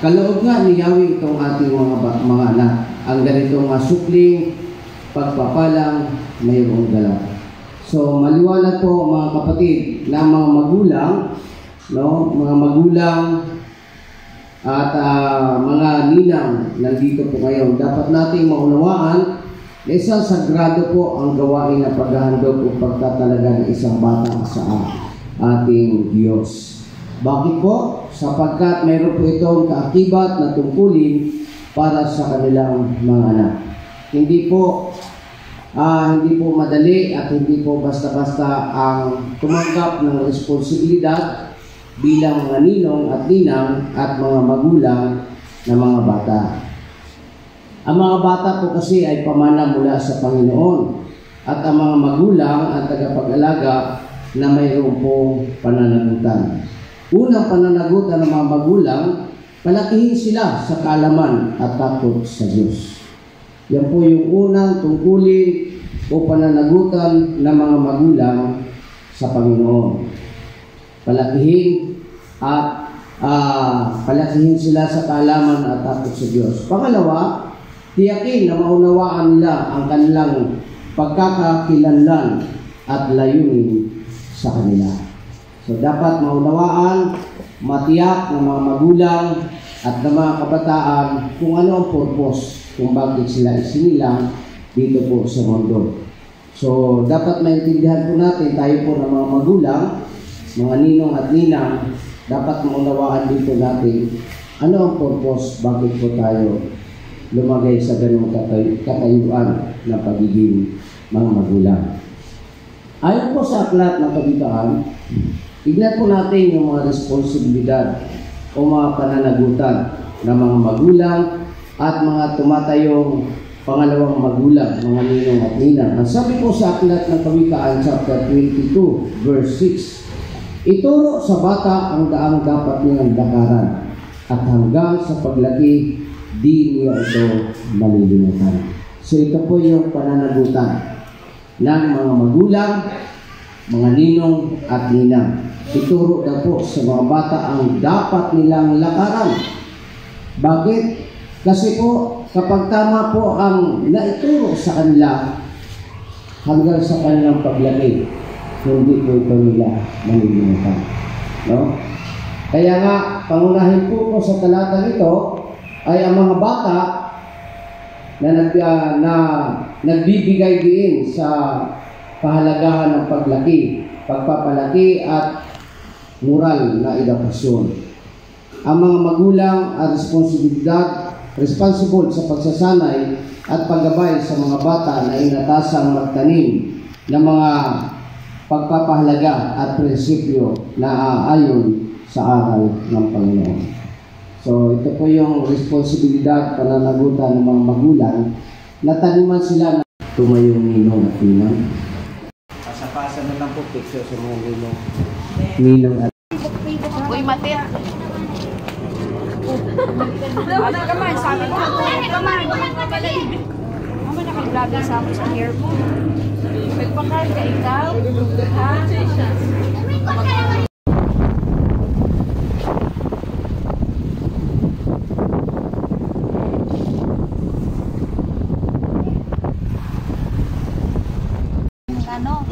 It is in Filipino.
kaloob nga ni Yahweh itong ating mga anak. Ang ganitong supling, pagpapalang, mayroong dala. So, maliwanag po mga kapatid na mga magulang, no? Mga magulang at mga ninang nandito po ngayon. Dapat nating maunawaan na isang sagrado po ang gawain na paghahandog o pagtatalaga ng isang bata sa ating Diyos. Bakit po? Sapagkat mayroon po itong kaakibat na tungkulin para sa kanilang mga anak. Hindi po madali at hindi po basta-basta ang tumanggap ng responsibilidad bilang mga ninong at ninang at mga magulang na mga bata. Ang mga bata po kasi ay pamana mula sa Panginoon at ang mga magulang ang tagapag-alaga na mayroon pong pananagutan. Unang pananagutan ng mga magulang, palakihin sila sa kaalaman at takot sa Diyos. Yan po yung unang tungkulin o pananagutan ng mga magulang sa Panginoon. Palakihin at palakihin sila sa kaalaman at takot sa Diyos. Pangalawa, tiyakin na maunawaan nila ang kanilang pagkakakilanlan at layunin sa kanila. So, dapat maunawaan, matiyak ng mga magulang at ng mga kabataan kung ano ang purpose, kung bakit sila isinilang dito po sa mundo. So, dapat maintindihan po natin, tayo po ng mga magulang, mga ninong at ninang, dapat maunawaan dito natin ano ang purpose, bakit po tayo lumagay sa ganung katayuan na pagiging mga magulang. Ayon po sa aklat ng kabitaan, tignan po natin yung mga responsibilidad o mga pananagutan ng mga magulang at mga tumatayong pangalawang magulang, mga ninong at ninang. Ang sabi po sa aklat ng kawikaan, chapter 22, verse 6, ituro sa bata ang daang dapat niyang lakaran at hanggang sa paglaki, di niya ito malilimutan. So ito po yung pananagutan ng mga magulang, mga ninong at ninang. Ituro na po sa mga bata ang dapat nilang lakaran. Bakit? Kasi po, kapag tama po ang naituro sa kanila hanggang sa kanilang paglaki, hindi po ito nila malilimutan. No? Kaya nga, pangunahin po sa talatang ito ay ang mga bata na nagbibigay din sa kahalagahan ng paglaki, pagpapalaki at moral na edukasyon. Ang mga magulang ang responsible sa pagsasanay at paggabay sa mga bata na inatasang magtanim ng mga pagpapahalaga at prinsipyo na aayon sa aral ng Panginoon. So, ito po yung responsibilidad, pananagutan ng mga magulang na taniman sila na tumayong ninong at ninang. Pasapasa na lang po picture sa mga ninong at uy, matit! Ano kaman, sabi ko, kaman! Mama, nakaglabi sa ako sa hair mo. Magpakal ka ikaw? Ha? Ano?